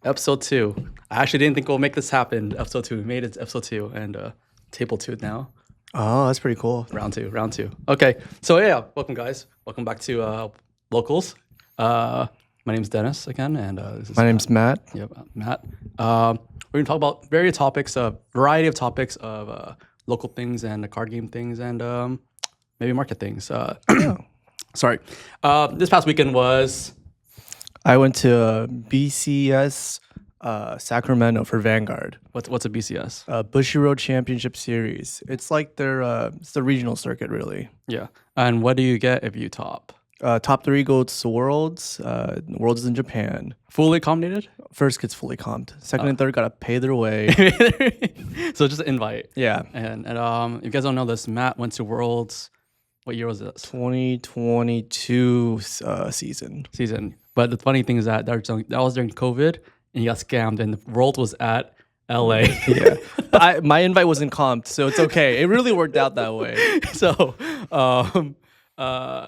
Episode 2. I actually didn't think we'll make this happen. Episode 2. We made it to episode 2 and table 2 now. Oh, that's pretty cool. Round two. Okay. So yeah, welcome guys. Welcome back to Locals. My name's Dennis again, and this is My name's Matt. Yep, Matt. We're gonna talk about various topics, variety of topics of local things and card game things, and maybe market things. Sorry. This past weekend was. I went to BCS Sacramento for Vanguard. What's a BCS? Bushy Road Championship Series. It's like it's the regional circuit, really. Yeah. And what do you get if you top? Top 3 goes to Worlds. Worlds is in Japan. Fully accommodated? First gets fully comped. Second and third gotta pay their way. So just an invite. Yeah. And if you guys don't know this, Matt went to Worlds. What year was this? 2022 season. But the funny thing is that that was during COVID, and he got scammed, and the World was at LA. Yeah. But my invite wasn't comped, so it's okay. It really worked out that way. So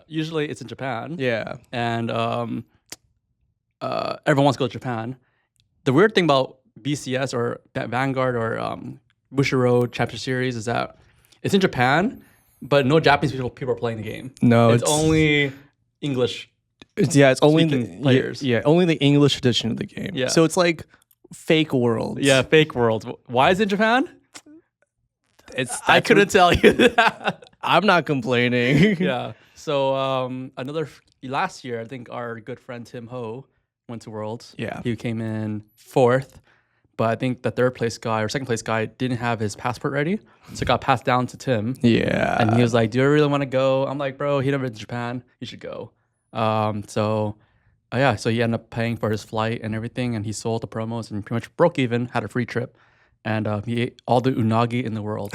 usually it's in Japan. Yeah. And everyone wants to go to Japan. The weird thing about BCS or Vanguard or Bushy Road Chapter Series is that it's in Japan, but no Japanese people are playing the game. No, it's only English. It's only the players. Yeah, only the English edition of the game. Yeah. So it's like fake Worlds. Yeah, fake Worlds. Why is it in Japan? I couldn't what- tell you that. I'm not complaining. Yeah. So last year, I think our good friend Tim Ho went to Worlds. Yeah. He came in 4th, but I think the 3rd place guy or 2nd place guy didn't have his passport ready, so it got passed down to Tim. Yeah. And he was like, "Do you really want to go?" I'm like, "Bro, he never been to Japan. You should go." So he ended up paying for his flight and everything, and he sold the promos and pretty much broke even, had a free trip, and he ate all the unagi in the world.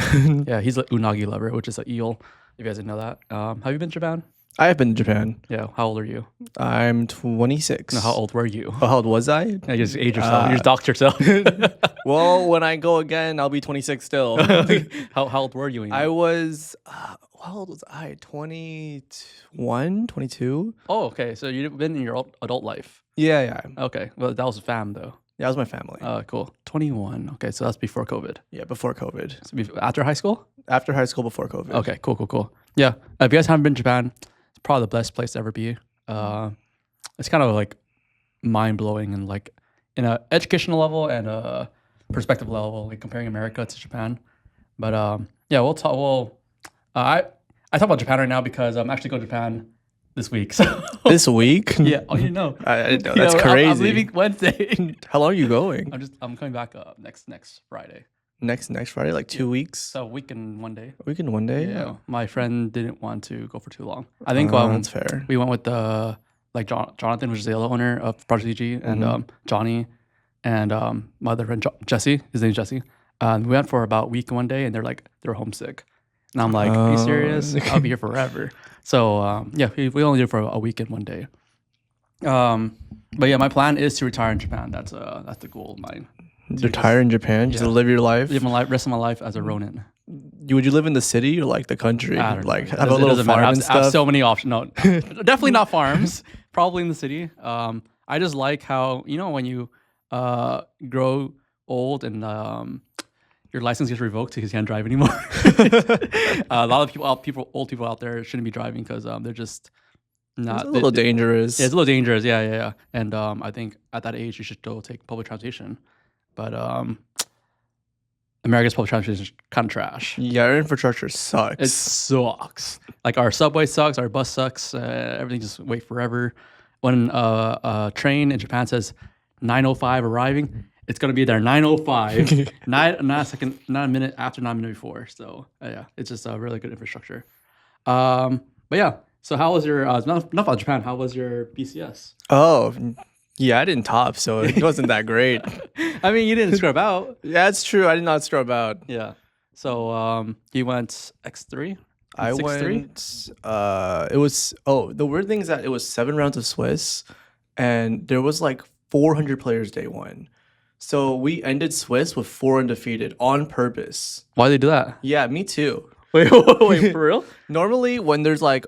Yeah, he's an unagi lover, which is an eel. If you guys didn't know that, have you been to Japan? I have been to Japan. Yeah. How old are you? I'm 26. No, how old were you? Oh, how old was I? Yeah, you just age yourself. You just dox yourself. Well, when I go again, I'll be 26 still. How old were you? I was, how old was I? 21, 22? Oh, okay. So you've been in your adult life. Yeah. Okay. Well, that was fam though. Yeah, that was my family. Cool. 21. Okay, so that's before COVID. Yeah, before COVID. So after high school? After high school, before COVID. Okay, cool. Yeah, if you guys haven't been to Japan, it's probably the best place to ever be. It's kind of like mind-blowing and like in an educational level and a perspective level, like comparing America to Japan. But yeah, we'll talk. I talk about Japan right now because I'm actually going to Japan this week. So This week? yeah, oh, you know. I didn't know. That's crazy. I'm leaving Wednesday. How long are you going? I'm coming back next Friday. Next Friday, like 2 weeks? So a week and 1 day. A week and 1 day? Yeah, my friend didn't want to go for too long. I think that's fair. we went with Jonathan, which is the other owner of ProjectCCG, and Johnny, and my other friend Jesse. His name's Jesse. We went for about a week and 1 day, and they're homesick. And I'm like, are you serious? I'll be here forever. So yeah, we only did it for a week and 1 day. But yeah, my plan is to retire in Japan. That's the goal of mine. Retire in Japan? Just to live your life? Live my rest of my life as a Ronin. Would you live in the city or like the country? I don't Like know. have a It little doesn't matter. farm I and have, I have stuff? so many options. No, definitely not farms. Probably in the city. I just like how when you grow old and your license gets revoked because you can't drive anymore. A lot of old people out there shouldn't be driving because they're just not. It's a little dangerous. Yeah, it's a little dangerous. Yeah. And I think at that age you should go take public transportation. But America's public transportation is kind of trash. Yeah, our infrastructure sucks. It sucks. Like our subway sucks, our bus sucks. Everything just wait forever. When a train in Japan says 9:05 arriving, it's gonna be there 9:05, not a second, not a minute after, not a minute before. So yeah, it's just a really good infrastructure. But yeah. So how was your enough about Japan? How was your BCS? Oh, yeah, I didn't top, so it wasn't that great. I mean, you didn't scrub out. Yeah, it's true. I did not scrub out. Yeah. So you went X3? I 6-3? went. It was. Oh, the weird thing is that it was 7 rounds of Swiss, and there was like 400 players day one. So we ended Swiss with 4 undefeated on purpose. Why did they do that? Yeah, me too. Wait, for real? Normally, when there's like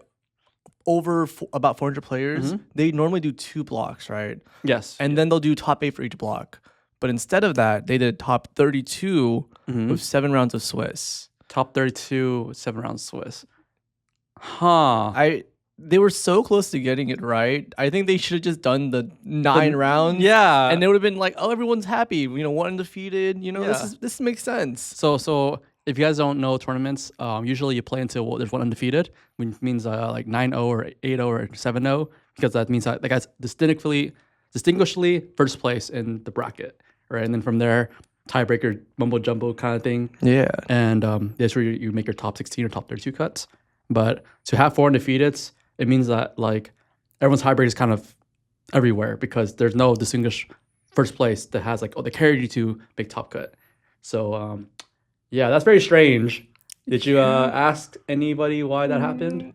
over about 400 players, they normally do 2 blocks, right? Yes. And then they'll do top 8 for each block. But instead of that, they did top 32 with 7 rounds of Swiss. Top 32, 7 rounds Swiss. Huh. They were so close to getting it right. I think they should have just done the 9 rounds. Yeah. And it would have been like, oh, everyone's happy. You know, one undefeated. You know, Yeah. this makes sense. So if you guys don't know tournaments, usually you play until there's one undefeated, which means like 9-0 or 8-0 or 7-0, because that means that the guy's distinguishedly first place in the bracket, right? And then from there, tiebreaker, mumbo jumbo kind of thing. Yeah. And that's where you make your top 16 or top 32 cuts. But to have 4 undefeateds, it means that like everyone's tiebreaker is kind of everywhere because there's no distinguished first place that has like, oh, they carried you to big top cut. So yeah, that's very strange. Did you ask anybody why that happened?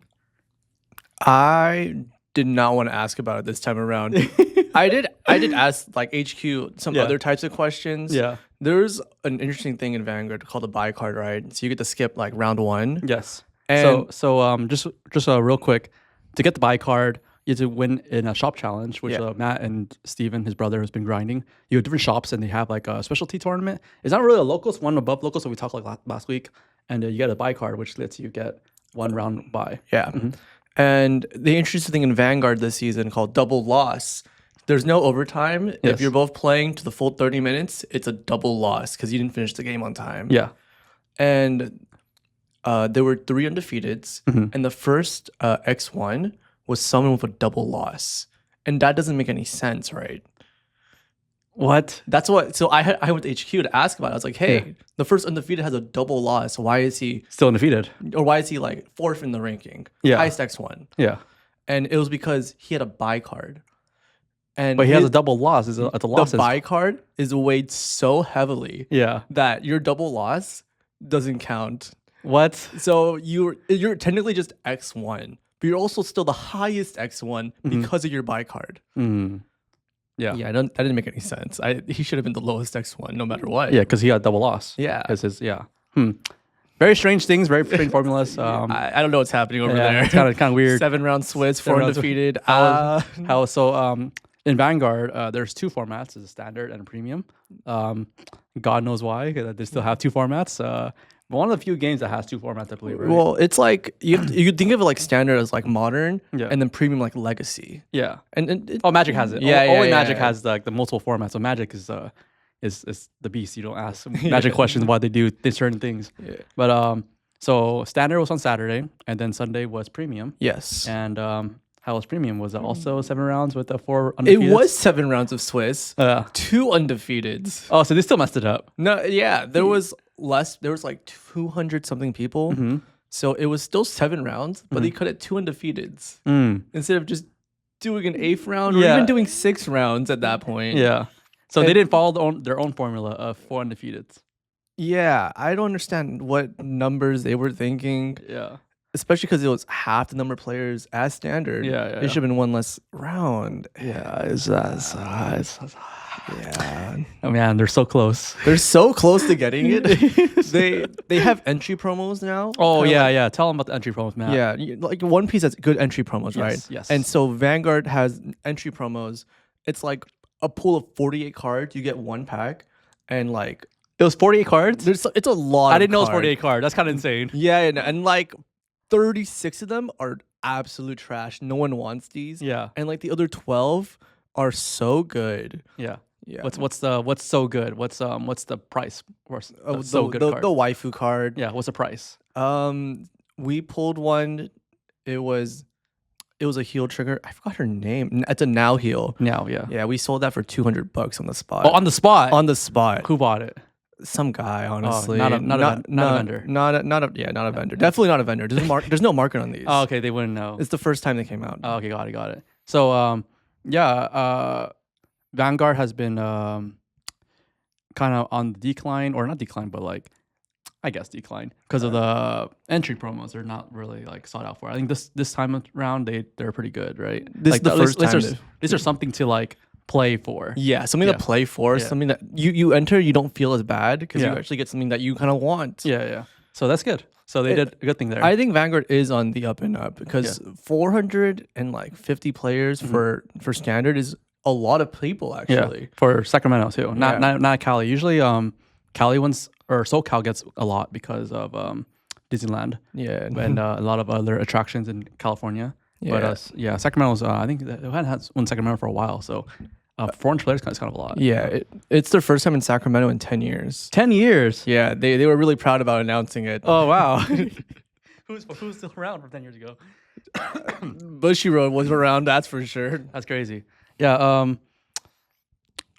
I did not want to ask about it this time around. I did ask like HQ some other types of questions. Yeah. There's an interesting thing in Vanguard called the buy card, right? So you get to skip like round 1. Yes. And So just real quick, to get the buy card, you have to win in a shop challenge, which Matt and Steven, his brother, has been grinding. You have different shops, and they have like a specialty tournament. It's not really a locals, one above locals, so we talked like last week. And you get a buy card, which lets you get 1 round buy. yeah. And they introduced a thing in Vanguard this season called double loss. There's no overtime. Yes. If you're both playing to the full 30 minutes, it's a double loss because you didn't finish the game on time. Yeah. And there were 3 undefeateds, and the first X1 was someone with a double loss, and that doesn't make any sense, right? What? That's what. So I went to HQ to ask about it. I was like, hey, the first undefeated has a double loss. Why is he Still undefeated. or why is he like 4th in the ranking? Yeah. Highest X1. Yeah. And it was because he had a buy card. And But he has a double loss. It's a loss. the buy card is weighed so heavily Yeah. that your double loss doesn't count. What? So you're technically just X1, but you're also still the highest X1 because of your buy card. Mm. Yeah. Yeah, that didn't make any sense. He should have been the lowest X1 no matter what. Yeah, because he got double loss. Yeah. Because very strange things, very strange formulas. I don't know what's happening over yeah, there. it's kind of weird. 7 round Swiss, 4 7 rounds. undefeated. In Vanguard, there's 2 formats: there's a standard and a premium. God knows why they still have 2 formats. One of the few games that has 2 formats, I believe. Right? Well, it's like you think of it like standard as like modern, Yeah. and then premium like legacy. Yeah. And Magic has it. Yeah, Only yeah, Magic yeah. has the multiple formats. So Magic is the beast. You don't ask Magic questions why they do certain things. Yeah. But so standard was on Saturday, and then Sunday was premium. Yes. And how was premium? Was it also 7 rounds with the 4 It undefeated? was 7 rounds of Swiss, 2 undefeateds. Oh, so they still messed it up. No, yeah, there was less. There was like 200 something people, so it was still 7 rounds, but they cut it 2 undefeateds instead of just doing an 8th round or Yeah. even doing 6 rounds at that point. Yeah. So they didn't follow their own formula of 4 undefeateds. Yeah, I don't understand what numbers they were thinking, Yeah. especially because it was half the number of players as standard. Yeah, It should have been 1 less round. Yeah. Yeah. Oh man, they're so close. They're so close to getting it. They have entry promos now. Oh Kinda yeah, like- yeah. Tell them about the entry promos, Matt. Yeah, like One Piece has good entry promos, right? yes. And so Vanguard has entry promos. It's like a pool of 48 cards. You get 1 pack, and like It was 48 cards. it's a lot. I of didn't know it was cards. 48 cards. That's kind of insane. Yeah, and like 36 of them are absolute trash. No one wants these. Yeah. And like the other 12 are so good. Yeah. Yeah. What's so good? What's the price? What's Oh, so the, good the, card? the waifu card. Yeah. What's the price? We pulled one. It was a heel trigger. I forgot her name. It's a now heel. Now, yeah. Yeah, we sold that for $200 on the spot. Oh, on the spot. On the spot. Who bought it? Some guy, honestly. not a vendor. Not a vendor. Definitely not a vendor. There's no market on these. Oh, okay. They wouldn't know. It's the first time they came out. Oh, okay, got it. So, Vanguard has been kind of on the decline, or not decline, but like, I guess decline because of the entry promos. They're not really like sought out for. I think this time around they're pretty good, right? This is the first time These are something to like play for. Yeah, something Yeah. to play for, Yeah. something that you enter, you don't feel as bad because Yeah. you actually get something that you kind of want. Yeah. So that's good. So they did a good thing there. I think Vanguard is on the up and up because 450 players for standard is a lot of people actually. For Sacramento too. Not Cali. Usually Cali ones or SoCal gets a lot because of Disneyland. Yeah. And a lot of other attractions in California. Yeah. But Sacramento's I think they had one Sacramento for a while, so 400 players is kind of a lot. Yeah, it's their first time in Sacramento in 10 years. 10 years. Yeah, they were really proud about announcing it. Oh wow. Who's still around from 10 years ago? Bushy Road was around, that's for sure. That's crazy. Yeah. All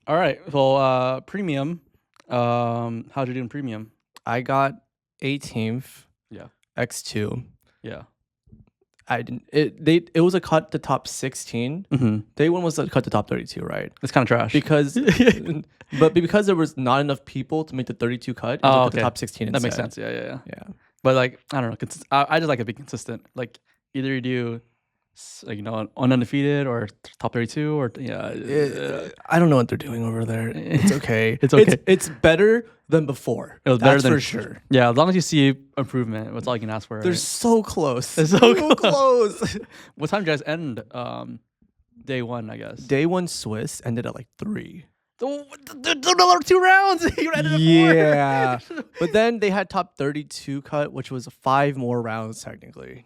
right. Well, premium. How'd you do in premium? I got 18th. Yeah. X2. Yeah. I didn't. It was a cut to top 16. Mm-hmm. Day one was a cut to top 32, right? It's kind of trash because, but because there was not enough people to make the 32 cut, it was the top 16 instead. That makes sense. Yeah. But like I don't know. I just like to be consistent. Like either you do, undefeated or top 32 or I don't know what they're doing over there. It's okay. It's okay. It's better than before. It was That's better for sure. Yeah, as long as you see improvement, that's all you can ask for. They're right? so close. They're so close. What time did you guys end? Day one, I guess. Day one Swiss ended at like 3. Another 2 rounds. You ended at 4. Yeah. But then they had top 32 cut, which was 5 more rounds technically.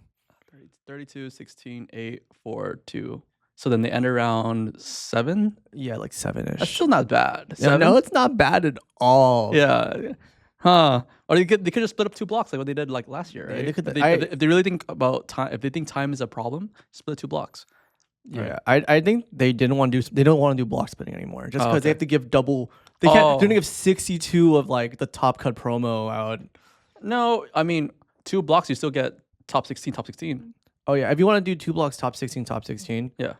32, 16, 8, 4, 2. So then they end around 7? Yeah, like 7-ish. That's still not bad. Yeah, no, it's not bad at all. Yeah. Huh. Or they could just split up 2 blocks like what they did like last year, right? Yeah, they could, if they really think about time, if they think time is a problem, split 2 blocks. Yeah, right. I think they don't want to do block splitting anymore just because they have to give double. They can't. They're gonna give 62 of like the top cut promo out. No, I mean 2 blocks you still get top 16. Oh yeah, if you want to do 2 blocks, top 16. Yeah.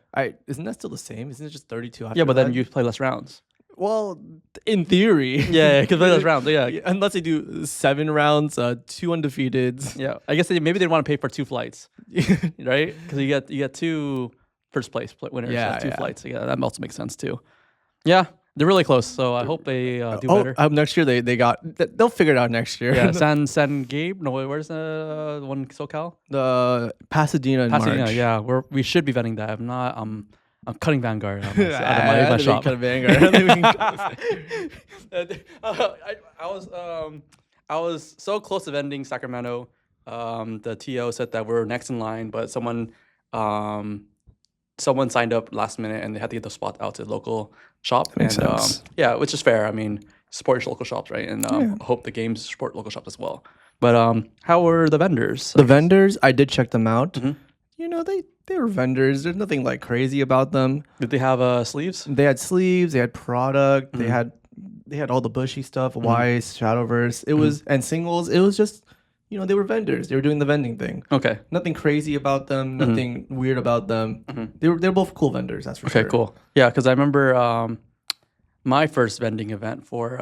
Isn't that still the same? Isn't it just 32? Yeah, but then you play less rounds. Well, in theory. Yeah, because play less rounds. Yeah. Unless they do 7 rounds, 2 undefeateds. Yeah, I guess maybe they want to pay for 2 flights, right? Because you get 2 first place winners. Yeah, 2 flights. Yeah, that also makes sense too. Yeah, they're really close. So I hope they do better. Next year they'll figure it out next year. Yeah, San Gabe. No, where's the one in SoCal? The Pasadena in March. Yeah, we should be vetting that. If not, I'm cutting Vanguard out of my shop. Cut Vanguard. I was so close to ending Sacramento. The TO said that we're next in line, but someone signed up last minute and they had to get the spot out to the local shop. Makes sense. Yeah, which is fair. I mean, support your local shops, right? And hope the games support local shops as well. But how were the vendors? The vendors, I did check them out. Mm-hmm. You know, they were vendors. There's nothing like crazy about them. Did they have sleeves? They had sleeves. They had product. Mm-hmm. They had all the bushy stuff. Weiss, Shadowverse. It was and singles. It was just, they were vendors. They were doing the vending thing. Okay. Nothing crazy about them. Nothing weird about them. They're both cool vendors. That's for sure. Okay, cool. Yeah, because I remember my first vending event for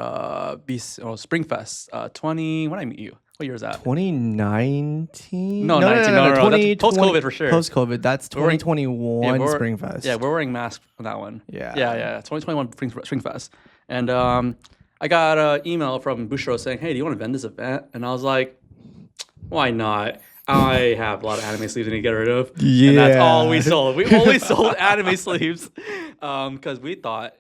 Springfest 20. When did I meet you? What year was that? 2019? No, 19. No. Post-COVID for sure. Post-COVID. That's 2021 Springfest. Yeah, we're wearing masks on that one. Yeah. 2021 Springfest. And I got an email from Bushro saying, hey, do you want to vend this event? And I was like, why not? I have a lot of anime sleeves I need to get rid of. Yeah. And that's all we sold. We only sold anime sleeves because we thought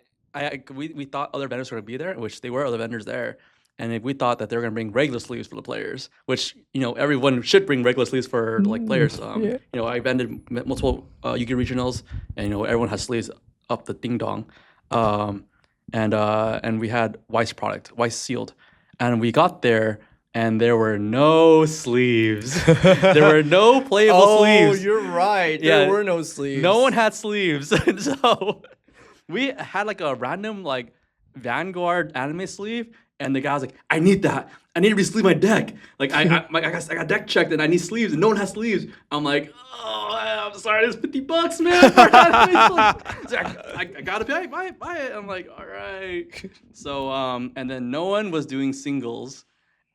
we thought other vendors were going to be there, which they were other vendors there. And we thought that they were going to bring regular sleeves for the players, which, everyone should bring regular sleeves for like players. I vended multiple Yu-Gi-Oh! Regionals and, everyone has sleeves up the ding dong. And we had Weiss product, Weiss sealed. And we got there and there were no sleeves. There were no playable sleeves. Oh, you're right. There were no sleeves. No one had sleeves. So we had like a random like Vanguard anime sleeve. And the guy was like, I need that. I need to re-sleeve my deck. Like I got deck checked and I need sleeves and no one has sleeves. I'm like, oh, I'm sorry, it's $50, man. I gotta buy it. I'm like, all right. So and then no one was doing singles,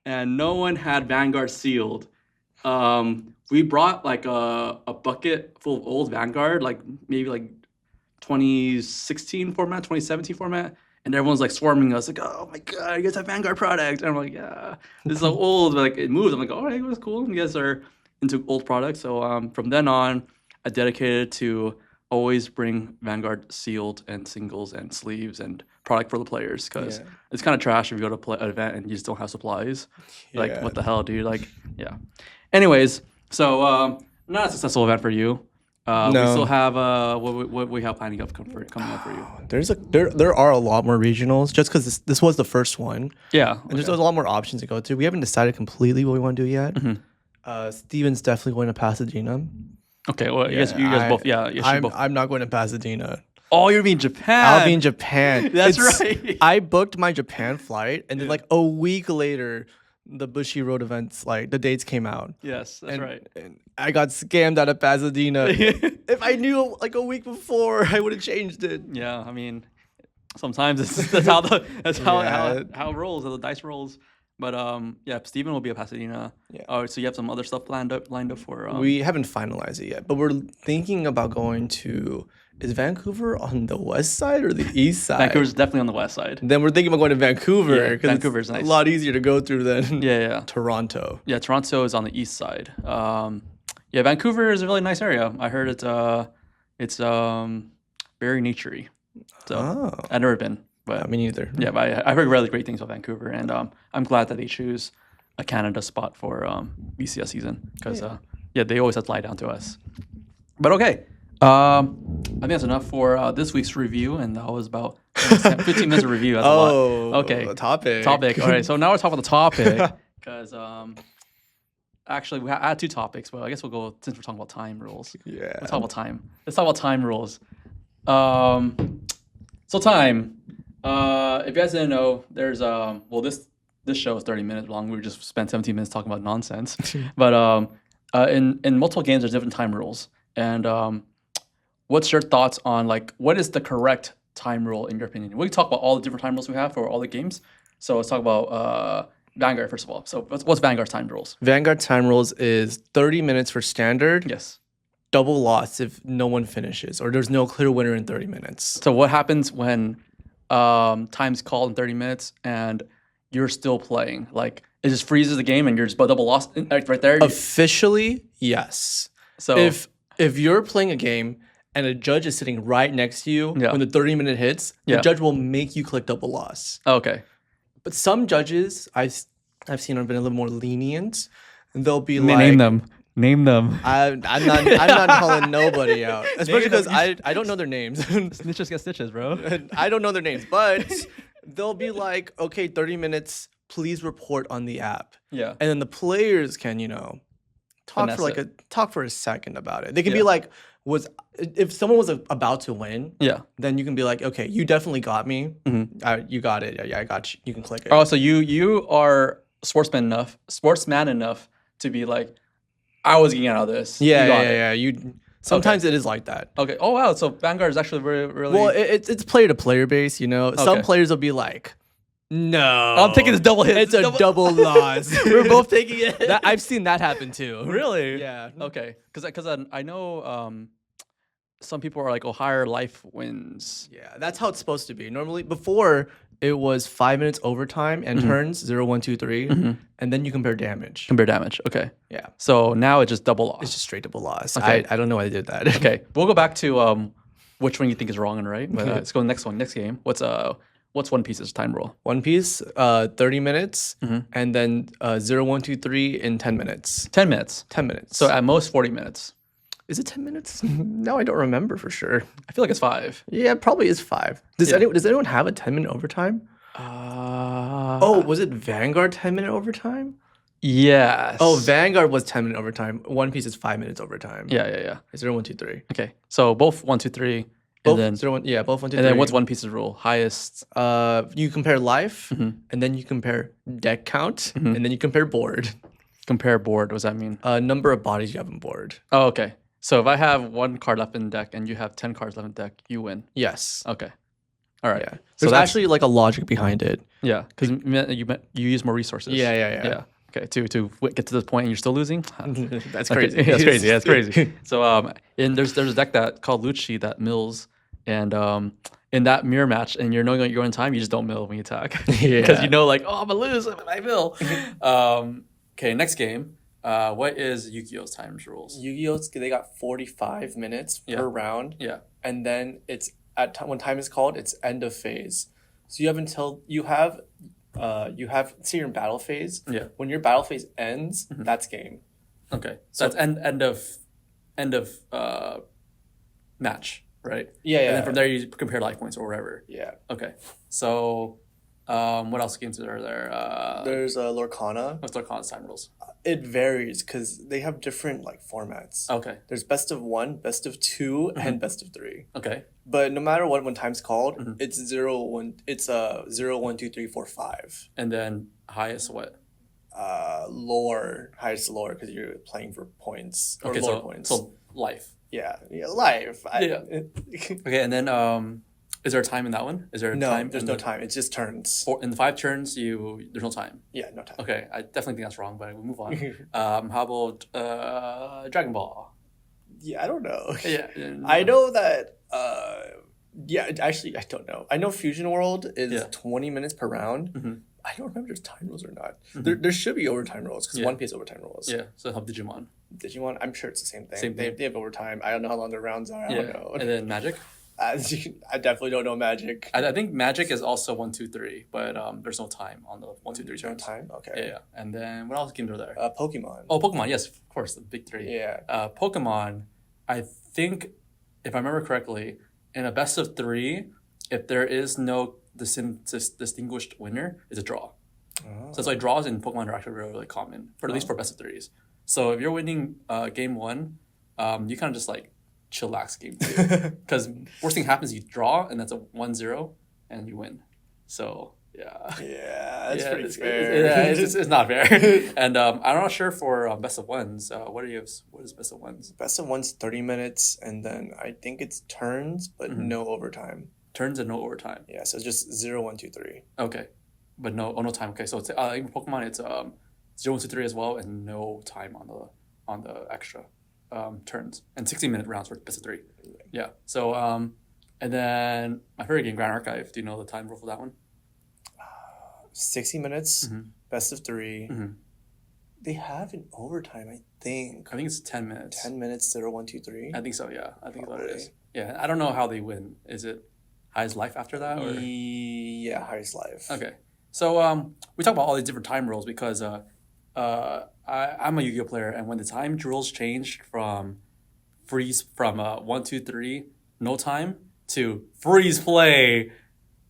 and no one had Vanguard sealed. We brought like a bucket full of old Vanguard, like maybe like 2016 format, 2017 format. and everyone's like swarming us, like, oh my god, you guys have Vanguard product. And I'm like, yeah, this is so old, but like it moves. I'm like, all right, that's cool. You guys are into old products. So from then on, I dedicated to always bring Vanguard sealed and singles and sleeves and product for the players because Yeah. it's kind of trash if you go to play an event and you just don't have supplies. Like, Yeah. what the hell, dude? Like, yeah. Anyways, so not a successful event for you. We No. still have what we have planning up coming up for you. There are a lot more regionals just because this was the first one. Yeah. And there's a lot more options to go to. We haven't decided completely what we want to do yet. Steven's definitely going to Pasadena. Okay. Well, you guys both. Yeah. Yes, you both. I'm not going to Pasadena. Oh, you're in Japan. I'll be in Japan. That's right. I booked my Japan flight, and then like a week later, the Bushy Road events, like the dates came out. Yes, that's right. And I got scammed out of Pasadena. If I knew like a week before, I would have changed it. Yeah, I mean, sometimes that's how how it rolls, how the dice rolls. But yeah, Steven will be at Pasadena. Yeah. Oh, so you have some other stuff lined up for. We haven't finalized it yet, but we're thinking about going to. Is Vancouver on the west side or the east side? Vancouver's definitely on the west side. Then we're thinking about going to Vancouver Yeah, because Vancouver's it's nice. a lot easier to go through than Yeah. Toronto. Yeah, Toronto is on the east side. Yeah, Vancouver is a really nice area. I heard it's very naturey. So I've never been, but Me neither. yeah, but I heard really great things about Vancouver, and I'm glad that they choose a Canada spot for BCS season because yeah, they always have to lie down to us. But okay, I think that's enough for this week's review, and that was about 15 minutes of review. That's a lot. Okay, topic. All right, so now we're talking about the topic because actually I had two topics, but I guess we'll go since we're talking about time rules. Yeah. Let's talk about time. Let's talk about time rules. So time. If you guys didn't know, there's well this show is 30 minutes long. We just spent 17 minutes talking about nonsense. But in multiple games, there's different time rules. And what's your thoughts on like what is the correct time rule in your opinion? We can talk about all the different time rules we have for all the games. So let's talk about Vanguard first of all. So what's Vanguard's time rules? Vanguard time rules is 30 minutes for standard. Yes. Double loss if no one finishes or there's no clear winner in 30 minutes. So what happens when time's called in 30 minutes and you're still playing? Like it just freezes the game and you're just double lost right there? Officially, yes. So if you're playing a game and a judge is sitting right next to you when the 30-minute hits, the judge will make you click double loss. Okay. But some judges I've seen have been a little more lenient. And they'll be Name them. I'm not calling nobody out, especially because I don't know their names. Snitches get stitches, bro. I don't know their names, but they'll be like, okay, 30 minutes, please report on the app. Yeah. And then the players can, talk for a second about it. They can be like, if someone was about to win, then you can be like, okay, you definitely got me. You got it. Yeah, I got you. You can click it. Oh, so you are sportsman enough to be like, I was getting out of this. Yeah. Sometimes it is like that. Okay. Oh wow. So Vanguard is actually really well. It's player to player base. Some players will be like, no, I'm taking this double hit. It's a double loss. We're both taking it. I've seen that happen too. Really? Yeah. Okay. Because I know some people are like, oh, higher life wins. Yeah, that's how it's supposed to be. Normally, before it was 5 minutes overtime and turns 0, 1, 2, 3, and then you compare damage. Okay. Yeah. So now it's just double loss. It's just straight double loss. Okay. I don't know why they did that. Okay. We'll go back to which one you think is wrong and right. But let's go to the next one. Next game. What's One Piece's time rule? One Piece, 30 minutes, and then 0, 1, 2, 3 in 10 minutes. 10 minutes. 10 minutes. So at most 40 minutes. Is it 10 minutes? No, I don't remember for sure. I feel like it's 5. Yeah, it probably is 5. Does anyone have a 10-minute overtime? Was it Vanguard 10-minute overtime? Yes. Oh, Vanguard was 10-minute overtime. One Piece is 5 minutes overtime. Yeah. It's 0, 1, 2, 3. Okay. So both 1, 2, 3. Both and then 0, 1, yeah, both 1, 2, 3. And then what's One Piece's rule? Highest. You compare life, and then you compare deck count, and then you compare board. Compare board. What does that mean? Number of bodies you have on board. Oh, okay. So if I have 1 card left in deck and you have 10 cards left in deck, you win. Yes. Okay. All right. Yeah. There's actually like a logic behind it. Yeah, because you use more resources. Yeah. Okay, to get to this point and you're still losing. That's crazy. That's crazy. So and there's a deck that called Lucci that mills, and in that mirror match, and you're knowing you're in time, you just don't mill when you attack because Yeah. you know like, oh, I'm gonna lose, but I mill. Okay, next game. What is Yu-Gi-Oh's times rules? Yu-Gi-Oh's, they got 45 minutes Yeah. per round, Yeah. and then it's at when time is called, it's end of phase. So you have until you have say you're in battle phase. Yeah. When your battle phase ends, that's game. Okay. So that's end of match, right? Yeah, And then from there you compare life points or whatever. yeah. Okay. So what else games are there? There's Lorcana. What's Lorcana's time rules? It varies because they have different like formats. Okay. There's best of 1, best of 2, and best of 3. Okay. But no matter what, when time's called, it's 0, 1. It's 0, 1, 2, 3, 4, 5. And then highest what? Lore, highest lore, because you're playing for points or Okay, lore so points. so life. Yeah, life. Yeah. Okay, and then is there a time in that one? Is there a No, time? there's in no the, time. It's just turns. In the 5 turns, there's no time. Yeah, no time. Okay, I definitely think that's wrong, but we'll move on. How about Dragon Ball? Yeah, I don't know. Yeah, I know that. Yeah, actually, I don't know. I know Fusion World is 20 minutes per round. I don't remember if there's time rules or not. There should be overtime rules because One Piece overtime rules. Yeah, so help Digimon. Digimon, I'm sure it's the same thing. Same thing. They have overtime. I don't know how long their rounds are. I don't know. And then Magic. I definitely don't know Magic. I think Magic is also 1, 2, 3, but there's no time on the 1, 2, 3 There's no turns. time? Okay. Yeah. And then what else games are there? Pokemon. Oh, Pokemon. Yes, of course, the big 3. Yeah. Pokemon. I think, if I remember correctly, in a best of 3, if there is no distinguished winner, it's a draw. Oh. So it's like draws in Pokemon are actually really, really common, at least for best of 3s. So if you're winning game 1, you kind of just like chillax game 2. Because worst thing happens, you draw, and that's a 1-0, and you win. So, yeah. Yeah, that's pretty it's, fair. it's not fair. And I'm not sure for best of 1s. What is best of 1s? Best of 1's 30 minutes, and then I think it's turns, but no overtime. Turns and no overtime. Yeah, so it's just 0, 1, 2, 3. Okay, but no time. Okay, so it's in Pokemon it's 0, 1, 2, 3 as well, and no time on the extra turns, and 60-minute rounds for best of 3. Yeah. So and then my favorite game, Grand Archive. Do you know the time rule for that one? 60 minutes, best of 3. They have an overtime, I think. I think it's 10 minutes. 10 minutes, 0, 1, 2, 3. I think so. Yeah, I think that's what it is. Probably. Yeah, I don't know how they win. Is it highest life after that? Or? Yeah, highest life. Okay. So we talk about all these different time rules because I'm a Yu-Gi-Oh player, and when the time rules changed from 1, 2, 3, no time to freeze play,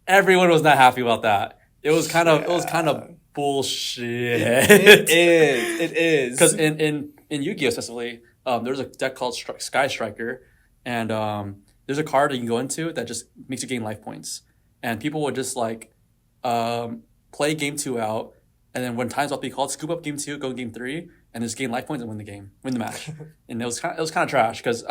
everyone was not happy about that. It was kind of bullshit. It is. Because in Yu-Gi-Oh specifically, there's a deck called Sky Striker, and there's a card that you can go into that just makes you gain life points. And people would just like play game 2 out, and then when time's about to be called, scoop up game 2, go game 3, and just gain life points and win the match. And it was kind of trash because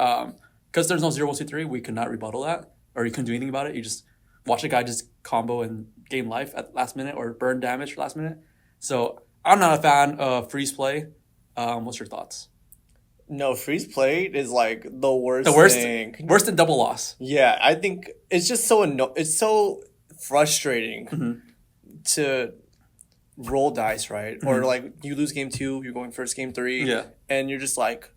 there's no 0, 1, 2, 3, we could not rebuttal that, or you couldn't do anything about it. You just watch a guy just combo and gain life at last minute or burn damage for last minute. So I'm not a fan of freeze play. What's your thoughts? No, freeze play is like the worst thing. Worse than double loss. Yeah, I think it's just so it's so frustrating to roll dice, right? Or like you lose game 2, you're going first game 3, and you're just like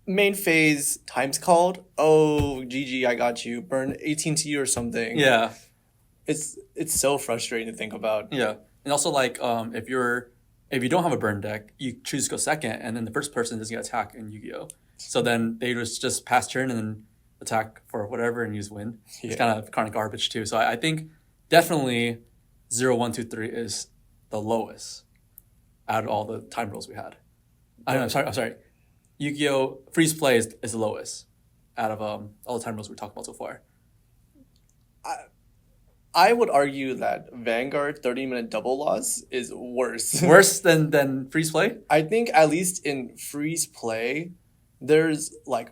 main phase, time's called. Oh, GG, I got you. Burn 18T or something. Yeah, it's so frustrating to think about. Yeah, and also like if you don't have a burn deck, you choose to go second, and then the first person doesn't get attack in Yu-Gi-Oh. So then they just pass turn and then attack for whatever and use win. It's kind of garbage too. So I think definitely 0, 1, 2, 3 is the lowest out of all the time rules we had. I'm sorry. Yu-Gi-Oh! Freeze play is the lowest out of all the time rules we talked about so far. I would argue that Vanguard 30-minute double loss is worse. Worse than freeze play? I think at least in freeze play, there's like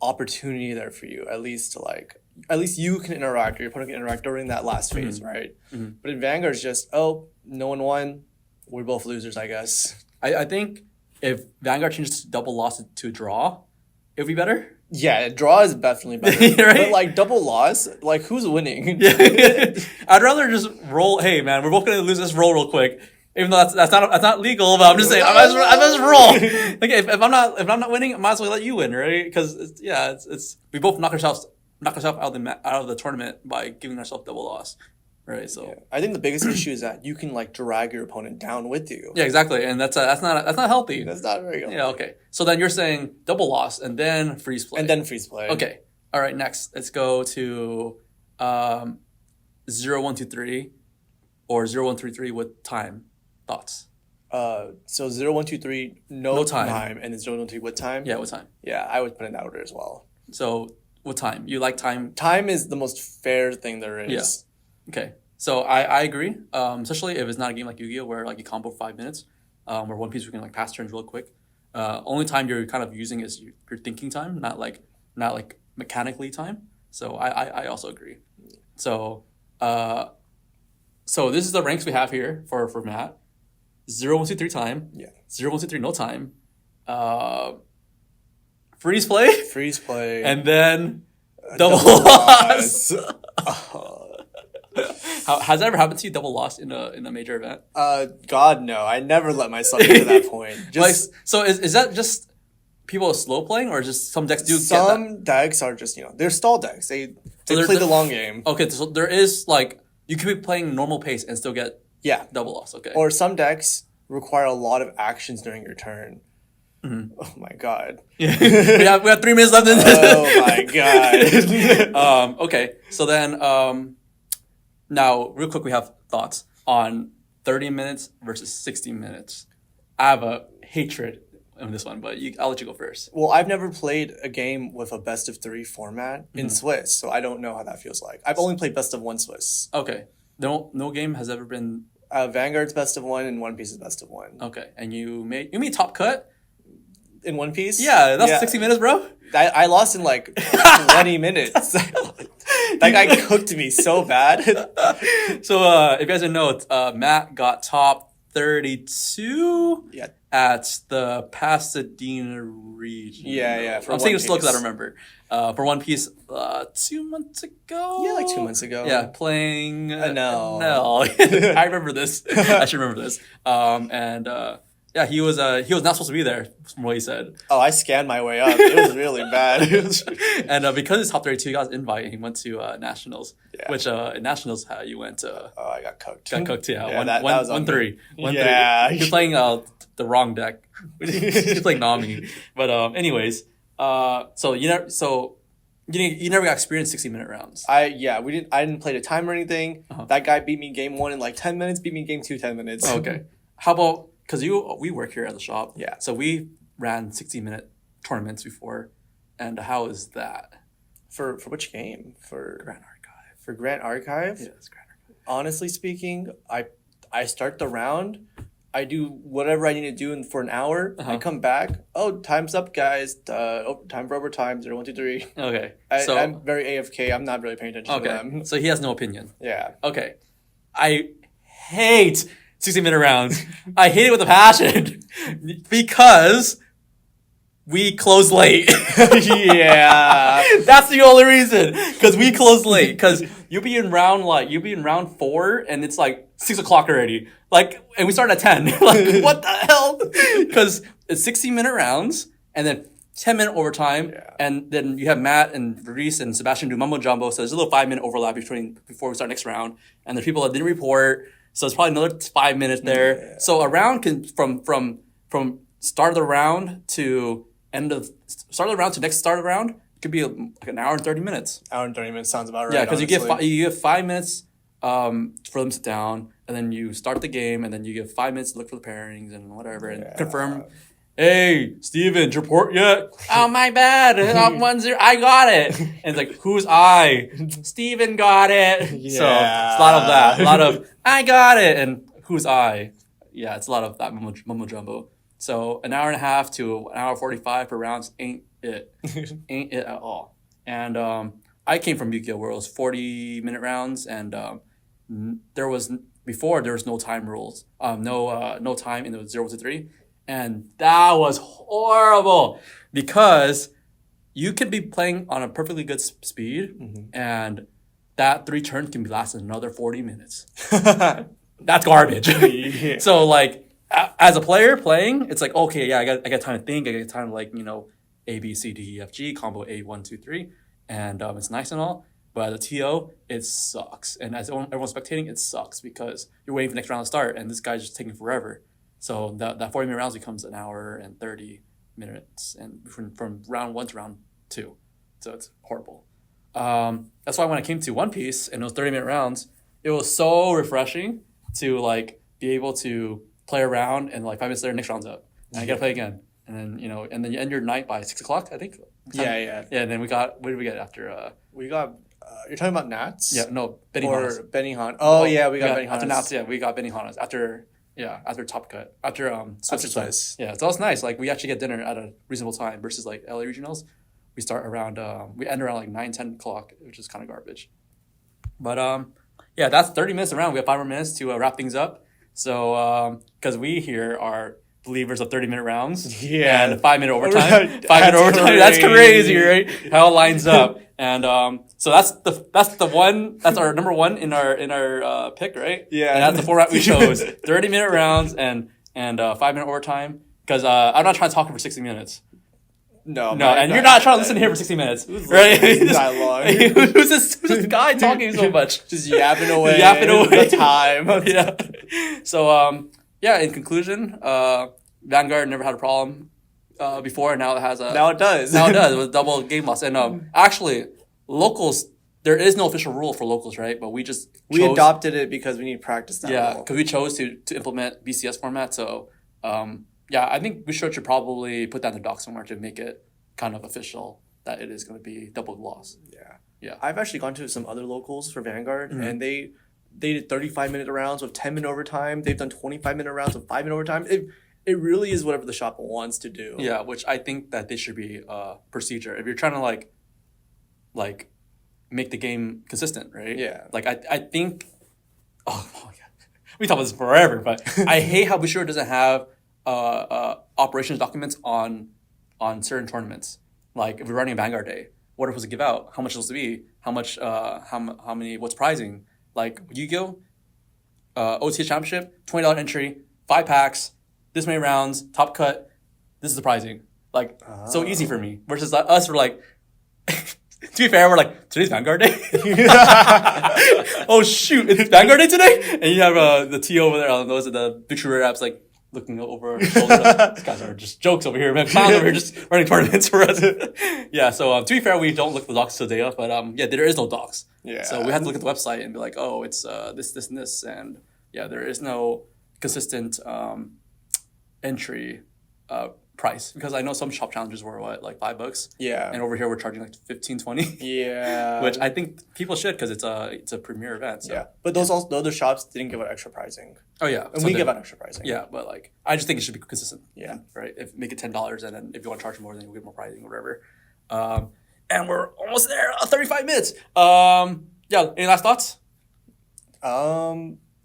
opportunity there for you. At least you can interact, or your opponent can interact during that last phase, right? But in Vanguard, it's just, no one won. We're both losers, I guess. I think if Vanguard changes double loss to draw, it would be better. Yeah, draw is definitely better. Right? But like double loss, like who's winning? I'd rather just roll. Hey man, we're both gonna lose this roll real quick. Even though that's not legal, but I'm just saying I might as well roll. Okay, if I'm not winning, I might as well let you win, right? Because it's we both knock ourselves out of the tournament by giving ourselves double loss, right? So Yeah. I think the biggest issue is that you can like drag your opponent down with you. yeah, exactly, and that's not healthy. That's not very good. Yeah, okay. So then you're saying double loss and then freeze play. And then freeze play. Okay. All right. Next, let's go to 0-1-2-3 or 0-1-3-3 with time. Thoughts? So 0-1-2-3, no No time. time, and then 0-1-2 with time. Yeah, with time. Yeah, I would put it in that order as well. So with time, you like time? Time is the most fair thing there is. Yeah. Okay. So I agree. Especially if it's not a game like Yu-Gi-Oh where like you combo 5 minutes, or One Piece we can like pass turns real quick. Only time you're kind of using is your thinking time, not like mechanically time. So I also agree. So so this is the ranks we have here for Matt. 0-1-2-3 time. Yeah. 0-1-2-3 no time. Freeze play. Freeze play. And then double loss. Has that ever happened to you? Double loss in a major event? God no, I never let myself get to that point. Just So is that just people slow playing, or just some decks do get that? some decks are just they're stall decks. They they're- play the long game. Okay, so there is like you could be playing normal pace and still get Yeah. double loss. Okay. Or some decks require a lot of actions during your turn. Mm-hmm. Oh my god. we have 3 minutes left in this. Oh my god. Okay, so then now real quick we have thoughts on 30 minutes versus 60 minutes. I have a hatred in this one, but I'll let you go first. Well, I've never played a game with a best of 3 format in Mm-hmm. Swiss, so I don't know how that feels like. I've only played best of 1 Swiss. Okay, no game has ever been Vanguard's best of 1 and One Piece is best of 1. okay, and you made top cut. In One Piece? Yeah, that's 60 minutes, bro. I lost in like 20 minutes. That guy cooked me so bad. So if you guys didn't know, Matt got top 32 Yeah. at the Pasadena region. Yeah, for I'm saying One it slow because I Piece. don't remember. For One Piece, 2 months ago. Yeah, like 2 months ago. Yeah, playing No. I remember this. I should remember this. Yeah, he was not supposed to be there from what he said. Oh, I scanned my way up. It was really bad. And because it's top 32, he got an invite and he went to Nationals. Yeah. Which in Nationals, you went to Oh, I got cooked. got cooked. Yeah, Yeah, that was on 1-3. 1-3. Yeah. He was playing the wrong deck. He was playing Nami. But anyways, so you never got experience 60-minute rounds. I didn't play the time or anything. Uh-huh. That guy beat me game 1 in like 10 minutes, beat me game 2 10 minutes. Okay. How about because we work here at the shop? Yeah. So we ran 60-minute tournaments before, and how is that? For which game? For Grand Archive. For Grand Archive? Yeah, it's Grand Archive. Honestly speaking, I start the round, I do whatever I need to do for an hour, Uh-huh. I come back, oh, time's up, guys. Time for overtime, 0, 1, 2, 3. Okay. I'm very AFK, I'm not really paying attention to Okay. them. So he has no opinion. Yeah. Okay. I hate 60-minute rounds. I hate it with a passion because we close late. Yeah. That's the only reason. Because we close late. Because you'll be in round 4 and it's like 6 o'clock already. Like, and we start at 10. Like, what the hell? Because it's 60-minute rounds and then 10-minute overtime, Yeah. and then you have Matt and Reese and Sebastian do mumbo jumbo. So there's a little 5-minute overlap before we start next round. And there's people that didn't report, so it's probably another 5 minutes there. Yeah. So a round can from start of the round to start of the round to next start of the round could be like an hour and 30 minutes. Hour and 30 minutes sounds about right. Yeah, because honestly. you give 5 minutes for them to sit down, and then you start the game, and then you give 5 minutes to look for the pairings and whatever, and Yeah. confirm. Hey, Steven, did you report yet? Oh, my bad. I'm 1-0. I got it. And it's like, who's I? Steven got it. So it's a lot of that. A lot of, I got it. And who's I? Yeah, it's a lot of that mumbo jumbo. So an hour and a half to an hour 45 per rounds ain't it. Ain't it at all. And I came from Yu-Gi-Oh! Where it was 40-minute rounds, and there was no time rules. No time in the 0 to 3. And that was horrible because you could be playing on a perfectly good speed, and that 3 turns can be lasting another 40 minutes. That's garbage. Yeah. So like as a player playing, it's like, okay, yeah, I got time to think. I got time to like, A, B, C, D, E, F, G, combo A, 1, 2, 3. And it's nice and all. But as a TO, it sucks. And as everyone's spectating, it sucks because you're waiting for the next round to start and this guy's just taking forever. So that 40-minute rounds becomes an hour and 30 minutes and from round 1 to round 2. So it's horrible. That's why when I came to One Piece and those 30-minute rounds, it was so refreshing to like be able to play around and like 5 minutes later, next round's up. And I gotta play again. And then, and then you end your night by 6 o'clock, I think. Yeah. Yeah, and then what did we get after? We got, you're talking about Nats? Yeah, no, Or Benihana's. Benihana. Oh, yeah, we got Benihana's. After Nats, yeah, we got Benihana's. After Top Cut. After Swiss. Yeah, so it's nice. Like, we actually get dinner at a reasonable time versus, like, LA regionals. We start around, we end around, like, 9, 10 o'clock, which is kind of garbage. But, yeah, that's 30 minutes around. We have 5 more minutes to wrap things up. So, because we here are believers of 30-minute rounds. Yeah. And 5-minute overtime. 5-minute overtime. That's crazy, right? How it lines up. And so that's our number 1 in our pick, right? Yeah. And that's the format we chose. 30-minute rounds and 5-minute overtime. Because I'm not trying to talk for 60 minutes. No, and you're not trying to listen here for 60 minutes, right? That long. Who's this guy talking so much? Just yapping away. The time. Yeah. So, yeah, in conclusion, Vanguard never had a problem before. Now it has a... Now it does. Now it does with double game loss. And actually, locals, there is no official rule for locals, right? But we chose... We adopted it because we need practice now. Yeah, because we chose to implement BCS format. So, yeah, I think we should probably put that in the doc somewhere to make it kind of official that it is going to be double loss. Yeah. I've actually gone to some other locals for Vanguard, and they did 35-minute rounds with 10-minute overtime. They've done 25-minute rounds with 5-minute overtime. It really is whatever the shop wants to do. Yeah, which I think that they should be a procedure. If you're trying to like make the game consistent, right? Yeah. Like I think, oh my god, we talk about this forever, but I hate how Bushido doesn't have operations documents on certain tournaments. Like if we're running a Vanguard Day, what are we supposed to give out? How much is supposed to be? How much? How many? What's pricing? Like Yu-Gi-Oh, OTA Championship, $20 entry, 5 packs, this many rounds, top cut. This is the pricing. Like so easy for me. Versus us, we're like. To be fair, we're like, today's Vanguard Day? Oh, shoot, it's Vanguard Day today? And you have the T over there, those are the big shooter apps, like, looking over our shoulder. Like, these guys are just jokes over here, man. Clowns over here just running tournaments for us. Yeah, so to be fair, we don't look at the docs till day of, but yeah, there is no docs. Yeah. So we have to look at the website and be like, oh, it's this, and this. And yeah, there is no consistent entry price, because I know some shop challenges were like $5, Yeah. and over here we're charging like 15, 20. Yeah. Which I think people should, because it's a premier event. So. Yeah. But the other shops didn't give out extra pricing. Oh yeah, And we give out extra pricing. Yeah, but like I just think it should be consistent. Yeah. Right. If make it $10, and then if you want to charge more, then you'll get more pricing or whatever. And we're almost there. 35 minutes. Yeah. Any last thoughts?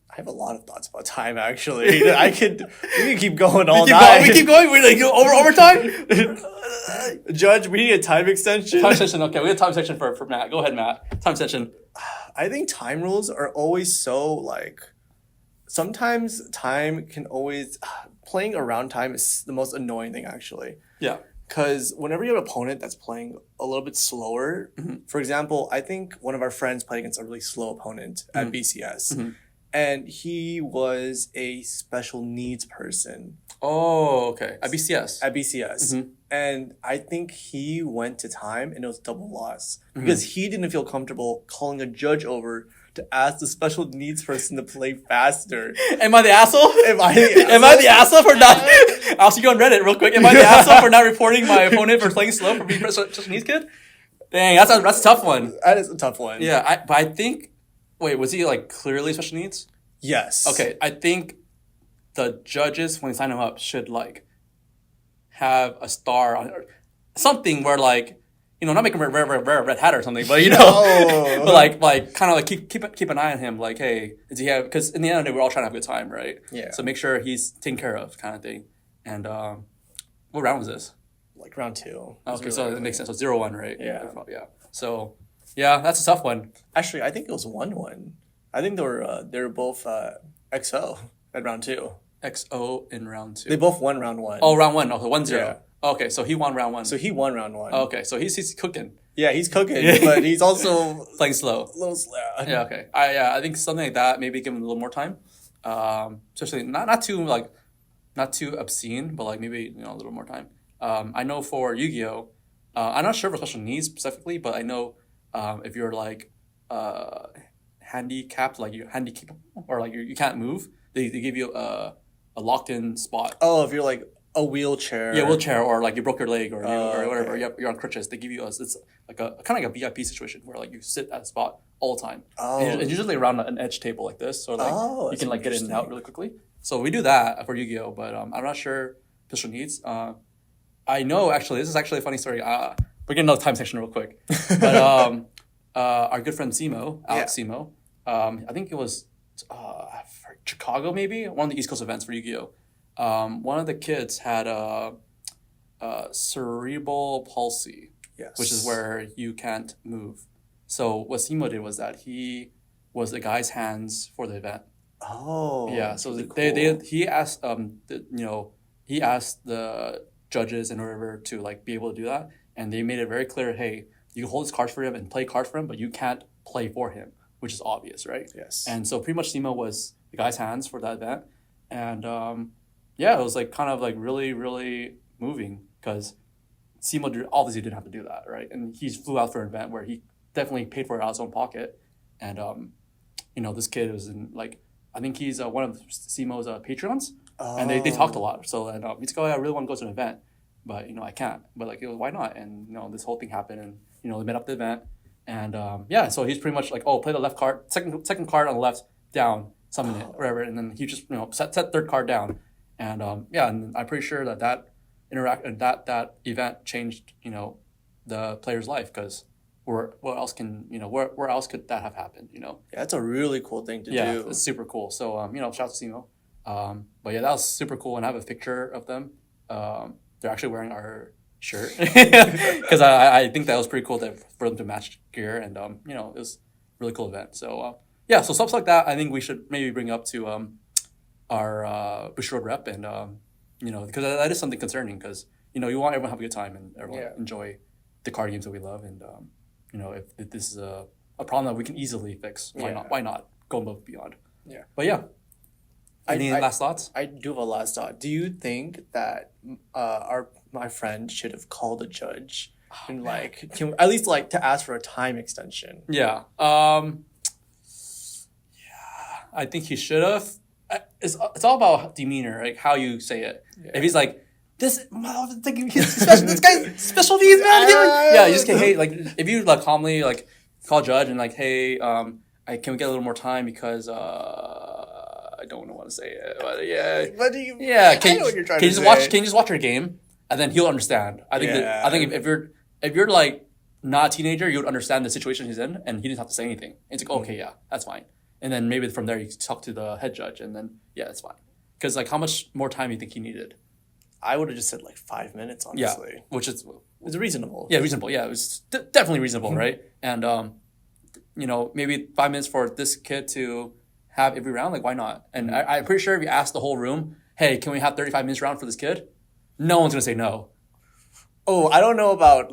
I have a lot of thoughts about time, actually. We can keep going all night. We keep going. We're like overtime. Judge, we need a time extension. Time extension. Okay, we have a time section for Matt. Go ahead, Matt. Time extension. I think time rules are always so like. Sometimes time can always playing around time is the most annoying thing, actually. Yeah. Because whenever you have an opponent that's playing a little bit slower, for example, I think one of our friends played against a really slow opponent at BCS. And he was a special needs person. Oh, okay. At BCS. At BCS. And I think he went to time and it was double loss. Because he didn't feel comfortable calling a judge over to ask the special needs person to play faster. Am I the asshole? Am I the asshole? Am I the asshole for not... I'll see you on Reddit real quick. Am I the asshole for not reporting my opponent for playing slow for being a special needs kid? Dang, that's a tough one. That is a tough one. Yeah, but I think... Wait, was he like clearly special needs? Yes. Okay, I think the judges, when they sign him up, should like have a star on or something where like, not make him wear a red hat or something, but No. but like kind of like keep an eye on him. Like, hey, does he have? Because in the end of the day, we're all trying to have a good time, right? Yeah. So make sure he's taken care of, kind of thing. And what round was this? like round 2. Okay, so it makes sense. So 0-1, right? Yeah. Yeah. So yeah, that's a tough one. Actually, I think it was 1-1. I think they were both XO at round 2. XO in round 2. They both won round 1. Oh, round 1. Okay, 1-0. Yeah. Okay, so he won round 1. So he won round 1. Okay, so he's cooking. Yeah, he's cooking, but he's also Playing slow. a little slow. Yeah, okay. I think something like that, maybe give him a little more time. Especially not too obscene, but like maybe a little more time. I know for Yu-Gi-Oh, I'm not sure for special needs specifically, but I know if you're like handicapped, like you're handicapped or like you can't move, they give you a locked in spot. Oh, if you're like a wheelchair. Yeah, wheelchair, or like you broke your leg, or or whatever. Okay. You're on crutches. They give you it's like a kind of like a VIP situation where like you sit at a spot all the time. Oh. And it's usually around an edge table like this, so like you that's can like get in and out interesting. really quickly. So we do that for Yu-Gi-Oh, but I'm not sure special needs. I know actually this is actually a funny story. We're getting another time section real quick, but our good friend Simo, Alex Simo, I think it was Chicago maybe, one of the East Coast events for Yu-Gi-Oh. One of the kids had a cerebral palsy, Yes. which is where you can't move. So what Simo did was that he was the guy's hands for the event. Oh. Yeah. So really he asked he asked the judges and whatever to like be able to do that, and they made it very clear. Hey, you can hold his cards for him and play cards for him, but you can't play for him, which is obvious, right? Yes. And so pretty much Simo was the guy's hands for that event, and it was like kind of like really, really moving because Simo obviously didn't have to do that, right? And he flew out for an event where he definitely paid for it out of his own pocket, and this kid was in like I think he's one of Simo's Patreons, and they talked a lot. So and he's like, oh, I really want to go to an event, but I can't. But like, why not? And this whole thing happened, and they met up the event, and so he's pretty much like, oh, play the left card, second card on the left down, summon it, whatever, and then he just set third card down. And and I'm pretty sure that event changed the player's life because where else could that have happened? Yeah, that's a really cool thing to do. Yeah, it's super cool. So shout out to Simo. But yeah, that was super cool, and I have a picture of them. They're actually wearing our shirt because I think that was pretty cool for them to match gear, and it was a really cool event. So so stuff like that, I think we should maybe bring up to our Bushiroad rep, and because that is something concerning because you want everyone to have a good time and everyone enjoy the card games that we love, and if this is a problem that we can easily fix, why not go above and beyond? Yeah. But yeah, any last thoughts? I do have a last thought. Do you think that my friend should have called a judge and at least to ask for a time extension? Yeah. I think he should have. It's all about demeanor, like how you say it. Yeah. If he's like, this guy's special needs, man. You just get, hey, if you calmly call judge and hey, can we get a little more time because I don't want to say it, but yeah. What do you? Yeah, I know what you're trying to say. Can you just watch your game and then he'll understand. I think if you're not a teenager, you would understand the situation he's in, and he didn't have to say anything. It's like, okay, yeah, that's fine. And then maybe from there you talk to the head judge, and then it's fine. Because how much more time do you think he needed? I would have just said 5 minutes, honestly. Yeah, which is reasonable. Yeah, reasonable. Yeah, it was definitely reasonable, right? And maybe 5 minutes for this kid to have every round. Why not? And I'm pretty sure if you ask the whole room, hey, can we have 35 minutes round for this kid? No one's gonna say no. Oh, I don't know about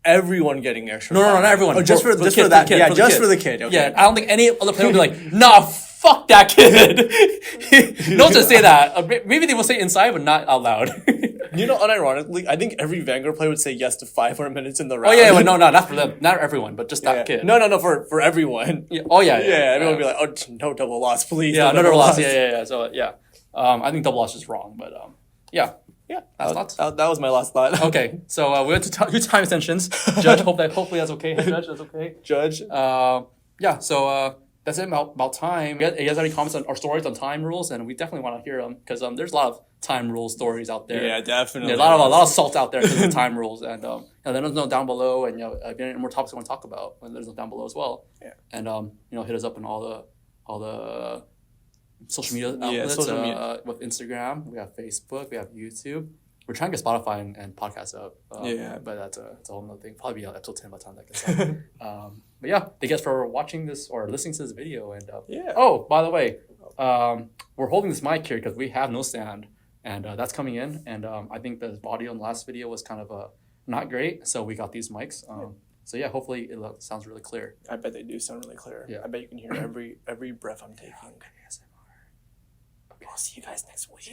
everyone getting extra. No, not everyone. Oh, just for that. Yeah, just for the kid. Okay. Yeah, I don't think any other player would be like, nah, fuck that kid. No one's gonna say that. Maybe they will say inside, but not out loud. Unironically, I think every Vanguard player would say yes to 5 more minutes in the round. Oh yeah, no, not for them, not everyone, but just that kid. No, for everyone. Yeah. Oh yeah. Everyone would be like, oh, no double loss, please. Yeah, no double loss. Yeah. So yeah, I think double loss is wrong, but yeah. Yeah, that was my last thought. Okay, so we went to two time extensions. Judge, hopefully that's okay. Hey, Judge, that's okay. Judge. So that's it about time. You guys have any comments on our stories on time rules? And we definitely want to hear them because there's a lot of time rule stories out there. Yeah, definitely. Yeah, a lot of salt out there because of the time rules. And let us know down below. And if you have any more topics you want to talk about, let us know down below as well. Yeah. And hit us up on all the social media outlets. Social media. With Instagram, we have Facebook, we have YouTube. we're trying to get Spotify and podcasts up. But that's a whole nother thing. Probably be on episode 10 by the time that gets out. But yeah, thank you guys for watching this or listening to this video. And oh, by the way, we're holding this mic here because we have no stand, and that's coming in. And I think the audio in the last video was kind of not great, so we got these mics. So yeah, hopefully it sounds really clear. I bet they do sound really clear. Yeah. I bet you can hear every breath I'm taking. Okay. I'll see you guys next week.